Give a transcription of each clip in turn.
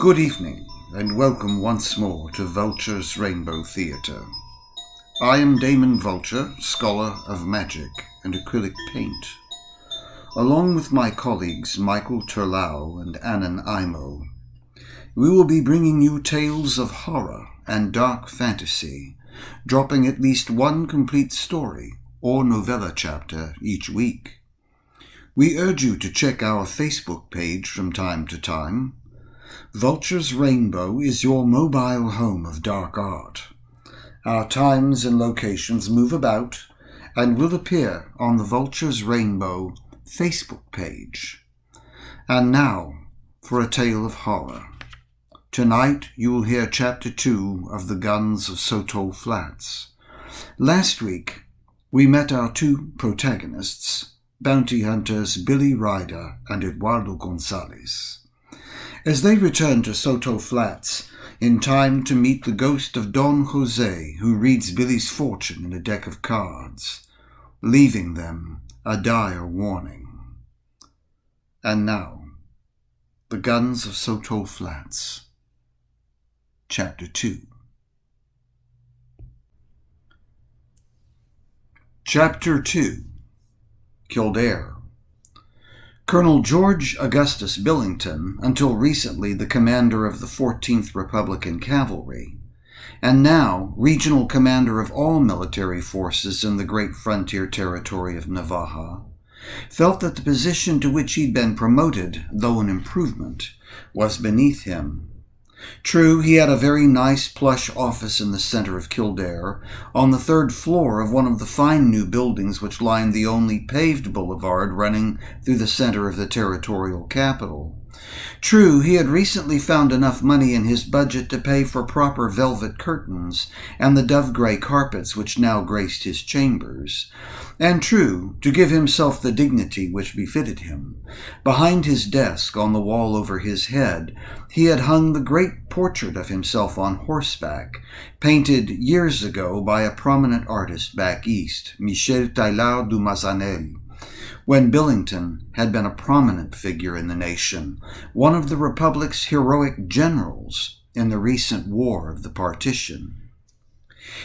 Good evening, and welcome once more to Vulture's Rainbow Theatre. I am Damon Vulture, scholar of magic and acrylic paint. Along with my colleagues Michael Terlau and Annan Imo, we will be bringing you tales of horror and dark fantasy, dropping at least one complete story or novella chapter each week. We urge you to check our Facebook page from time to time. Vulture's Rainbow is your mobile home of dark art. Our times and locations move about and will appear on the Vulture's Rainbow Facebook page. And now for a tale of horror. Tonight you will hear Chapter 2 of The Guns of Sotol Flats. Last week we met our two protagonists, bounty hunters Billy Ryder and Eduardo Gonzalez. As they return to Sotol Flats, in time to meet the ghost of Don Jose, who reads Billy's fortune in a deck of cards, leaving them a dire warning. And now, The Guns of Sotol Flats, Chapter 2. Chapter 2. Kildare. Colonel George Augustus Billington, until recently the commander of the 14th Republican Cavalry, and now regional commander of all military forces in the great frontier territory of Navaja, felt that the position to which he'd been promoted, though an improvement, was beneath him. True, he had a very nice plush office in the center of Kildare, on the third floor of one of the fine new buildings which lined the only paved boulevard running through the center of the territorial capital. True, he had recently found enough money in his budget to pay for proper velvet curtains and the dove-gray carpets which now graced his chambers. And true, to give himself the dignity which befitted him, behind his desk on the wall over his head, he had hung the great portrait of himself on horseback, painted years ago by a prominent artist back east, Michel Taillard du Mazanel, when Billington had been a prominent figure in the nation, one of the Republic's heroic generals in the recent War of the Partition.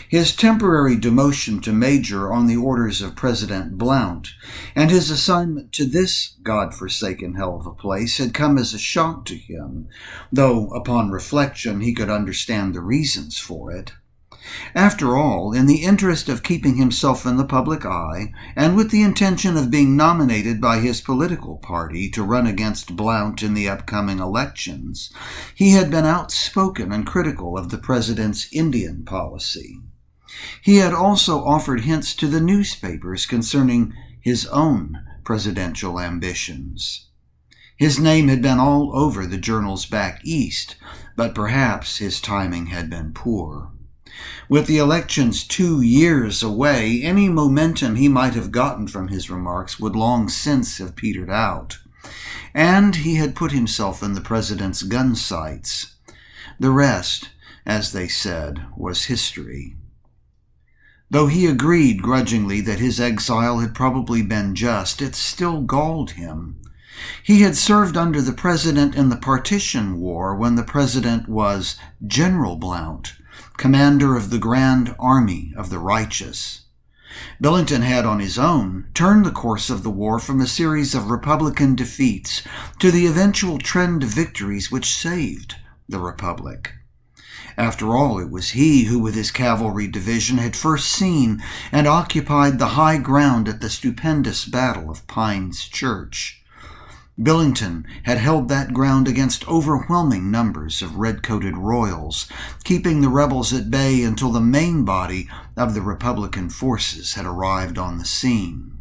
His temporary demotion to major on the orders of President Blount and his assignment to this God-forsaken hell of a place had come as a shock to him, though upon reflection he could understand the reasons for it. After all, in the interest of keeping himself in the public eye, and with the intention of being nominated by his political party to run against Blount in the upcoming elections, he had been outspoken and critical of the president's Indian policy. He had also offered hints to the newspapers concerning his own presidential ambitions. His name had been all over the journals back east, but perhaps his timing had been poor. With the elections 2 years away, any momentum he might have gotten from his remarks would long since have petered out. And he had put himself in the president's gun sights. The rest, as they said, was history. Though he agreed grudgingly that his exile had probably been just, it still galled him. He had served under the president in the Partition War when the president was General Blount, commander of the Grand Army of the Righteous. Billington had on his own turned the course of the war from a series of Republican defeats to the eventual trend of victories which saved the Republic. After all, it was he who, with his cavalry division, had first seen and occupied the high ground at the stupendous Battle of Pines Church. Billington had held that ground against overwhelming numbers of red-coated royals, keeping the rebels at bay until the main body of the Republican forces had arrived on the scene.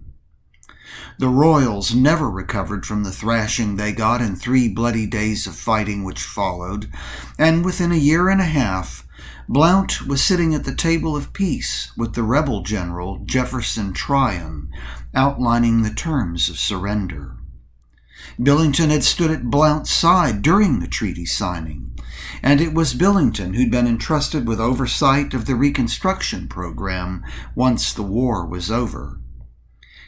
The royals never recovered from the thrashing they got in 3 bloody days of fighting which followed, and within a year and a half, Blount was sitting at the table of peace with the rebel general Jefferson Tryon, outlining the terms of surrender. Billington had stood at Blount's side during the treaty signing, and it was Billington who'd been entrusted with oversight of the Reconstruction program once the war was over.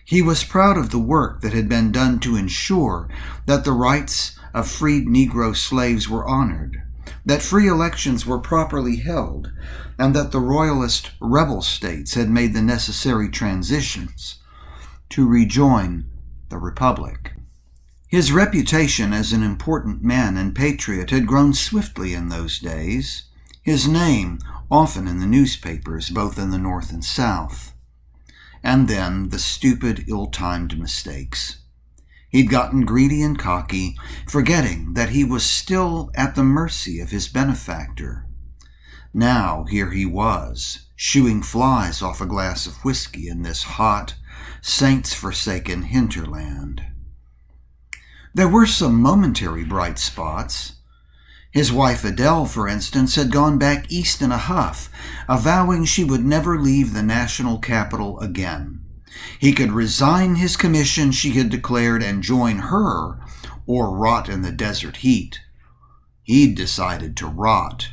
He was proud of the work that had been done to ensure that the rights of freed Negro slaves were honored, that free elections were properly held, and that the Royalist rebel states had made the necessary transitions to rejoin the Republic. His reputation as an important man and patriot had grown swiftly in those days, his name often in the newspapers, both in the North and South. And then the stupid, ill-timed mistakes. He'd gotten greedy and cocky, forgetting that he was still at the mercy of his benefactor. Now here he was, shooing flies off a glass of whiskey in this hot, saints-forsaken hinterland. There were some momentary bright spots. His wife Adele, for instance, had gone back east in a huff, avowing she would never leave the national capital again. He could resign his commission, she had declared, and join her, or rot in the desert heat. He'd decided to rot.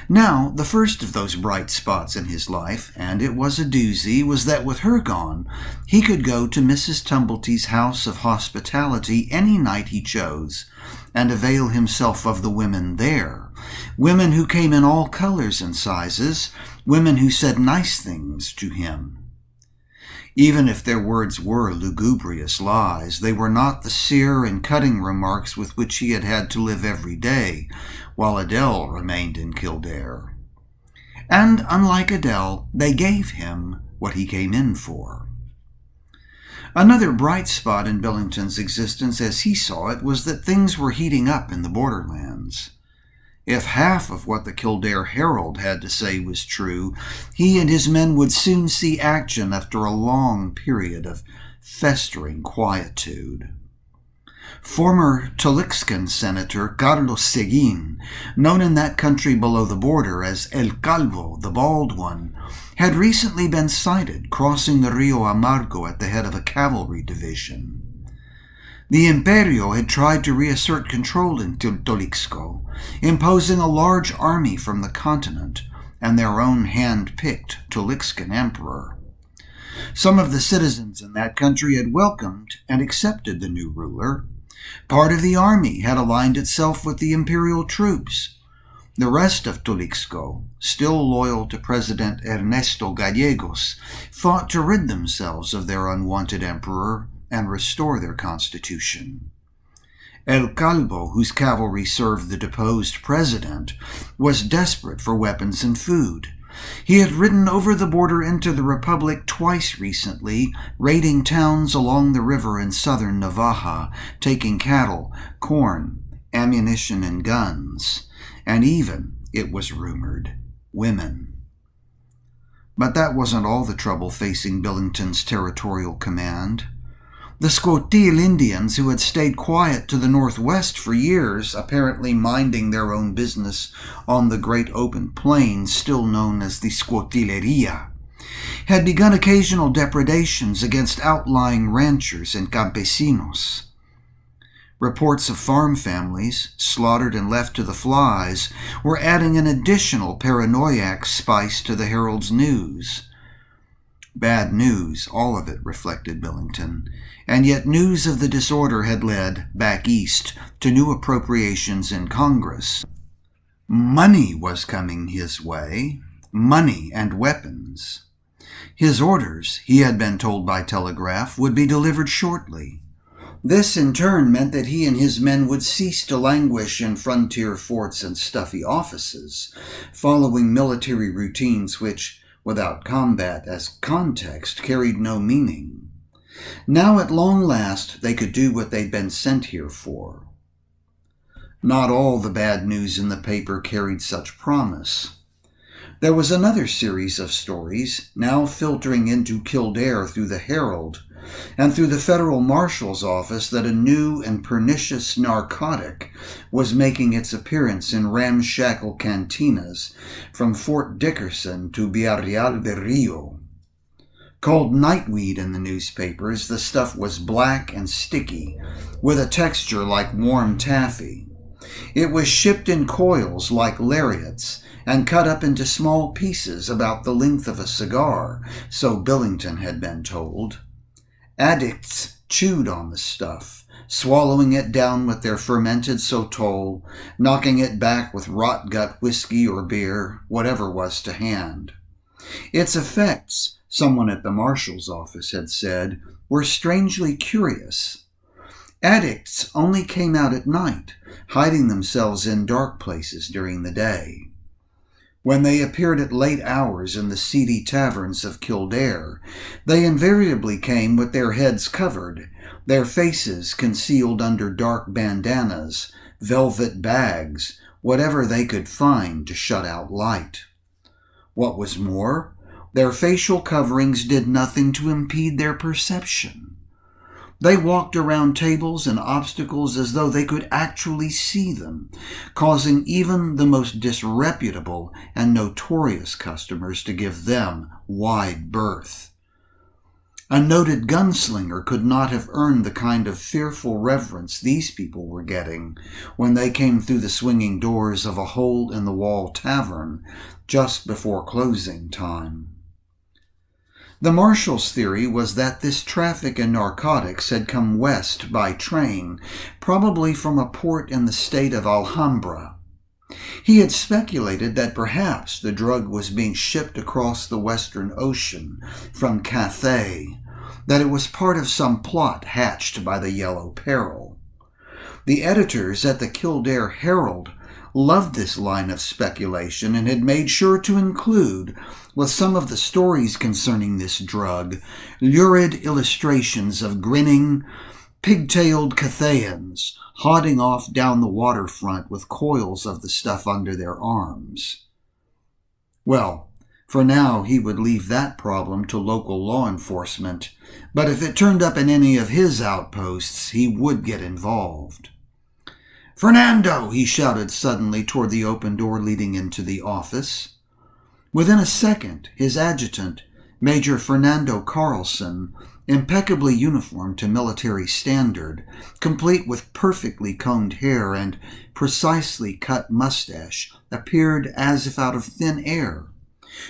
Now, the first of those bright spots in his life, and it was a doozy, was that with her gone, he could go to Mrs. Tumblety's house of hospitality any night he chose, and avail himself of the women there, women who came in all colors and sizes, women who said nice things to him. Even if their words were lugubrious lies, they were not the sere and cutting remarks with which he had had to live every day, while Adele remained in Kildare. And, unlike Adele, they gave him what he came in for. Another bright spot in Billington's existence as he saw it was that things were heating up in the borderlands. If half of what the Kildare Herald had to say was true, he and his men would soon see action after a long period of festering quietude. Former Tolixcan Senator Carlos Seguin, known in that country below the border as El Calvo, the Bald One, had recently been sighted crossing the Rio Amargo at the head of a cavalry division. The Imperio had tried to reassert control in Tolixco, imposing a large army from the continent and their own hand-picked Tolixcan emperor. Some of the citizens in that country had welcomed and accepted the new ruler. Part of the army had aligned itself with the imperial troops. The rest of Tolixco, still loyal to President Ernesto Gallegos, fought to rid themselves of their unwanted emperor and restore their constitution. El Calvo, whose cavalry served the deposed president, was desperate for weapons and food. He had ridden over the border into the Republic twice recently, raiding towns along the river in southern Navaja, taking cattle, corn, ammunition, and guns, and even, it was rumored, women. But that wasn't all the trouble facing Billington's territorial command. The Sotol Indians, who had stayed quiet to the northwest for years, apparently minding their own business on the great open plains still known as the Scotileria, had begun occasional depredations against outlying ranchers and campesinos. Reports of farm families, slaughtered and left to the flies, were adding an additional paranoiac spice to the Herald's news. Bad news, all of it, reflected Billington, and yet news of the disorder had led, back east, to new appropriations in Congress. Money was coming his way, money and weapons. His orders, he had been told by telegraph, would be delivered shortly. This in turn meant that he and his men would cease to languish in frontier forts and stuffy offices, following military routines which, without combat as context, carried no meaning. Now at long last they could do what they'd been sent here for. Not all the bad news in the paper carried such promise. There was another series of stories, now filtering into Kildare through the Herald, and through the federal marshal's office, that a new and pernicious narcotic was making its appearance in ramshackle cantinas from Fort Dickerson to Villarreal de Rio. Called nightweed in the newspapers, the stuff was black and sticky, with a texture like warm taffy. It was shipped in coils like lariats and cut up into small pieces about the length of a cigar, so Billington had been told. Addicts chewed on the stuff, swallowing it down with their fermented Sotol, knocking it back with rot-gut whiskey or beer, whatever was to hand. Its effects, someone at the marshal's office had said, were strangely curious. Addicts only came out at night, hiding themselves in dark places during the day. When they appeared at late hours in the seedy taverns of Kildare, they invariably came with their heads covered, their faces concealed under dark bandanas, velvet bags, whatever they could find to shut out light. What was more, their facial coverings did nothing to impede their perception. They walked around tables and obstacles as though they could actually see them, causing even the most disreputable and notorious customers to give them wide berth. A noted gunslinger could not have earned the kind of fearful reverence these people were getting when they came through the swinging doors of a hole-in-the-wall tavern just before closing time. The marshal's theory was that this traffic in narcotics had come west by train, probably from a port in the state of Alhambra. He had speculated that perhaps the drug was being shipped across the Western Ocean from Cathay, that it was part of some plot hatched by the Yellow Peril. The editors at the Kildare Herald loved this line of speculation and had made sure to include, with some of the stories concerning this drug, lurid illustrations of grinning, pigtailed Cathayans hodding off down the waterfront with coils of the stuff under their arms. Well, for now he would leave that problem to local law enforcement, but if it turned up in any of his outposts, he would get involved. "Fernando!" he shouted suddenly toward the open door leading into the office. Within a second, his adjutant, Major Fernando Carlson, impeccably uniformed to military standard, complete with perfectly combed hair and precisely cut mustache, appeared as if out of thin air.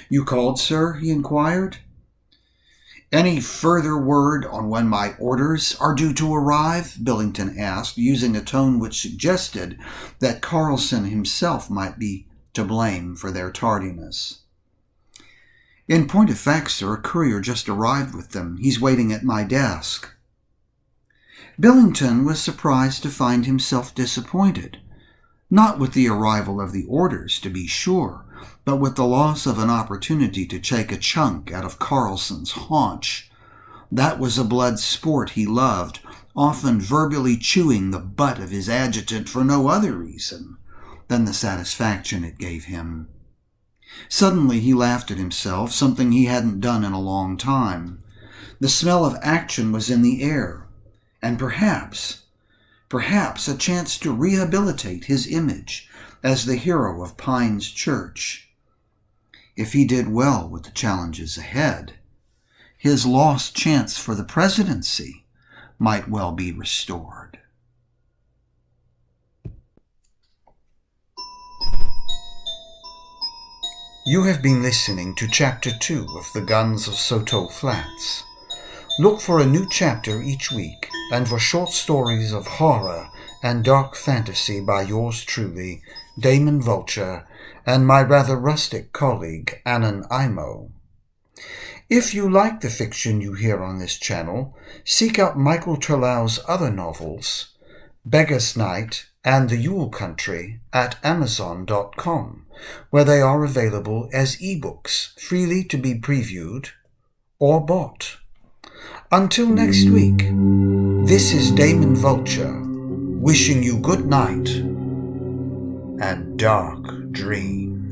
"You called, sir?" he inquired. "Any further word on when my orders are due to arrive?" Billington asked, using a tone which suggested that Carlson himself might be to blame for their tardiness. "In point of fact, sir, a courier just arrived with them. He's waiting at my desk." Billington was surprised to find himself disappointed. Not with the arrival of the orders, to be sure, but with the loss of an opportunity to take a chunk out of Carlson's haunch. That was a blood sport he loved, often verbally chewing the butt of his adjutant for no other reason than the satisfaction it gave him. Suddenly he laughed at himself, something he hadn't done in a long time. The smell of action was in the air, and perhaps a chance to rehabilitate his image as the hero of Pine's Church. If he did well with the challenges ahead, his lost chance for the presidency might well be restored. You have been listening to Chapter 2 of The Guns of Sotol Flats. Look for a new chapter each week, and for short stories of horror and dark fantasy by yours truly, Damon Vulture, and my rather rustic colleague, Annan Imo. If you like the fiction you hear on this channel, seek out Michael Terlou's other novels, Beggar's Night and The Yule Country, at Amazon.com, where they are available as ebooks, freely to be previewed or bought. Until next week, this is Damon Vulture, wishing you good night and dark dreams.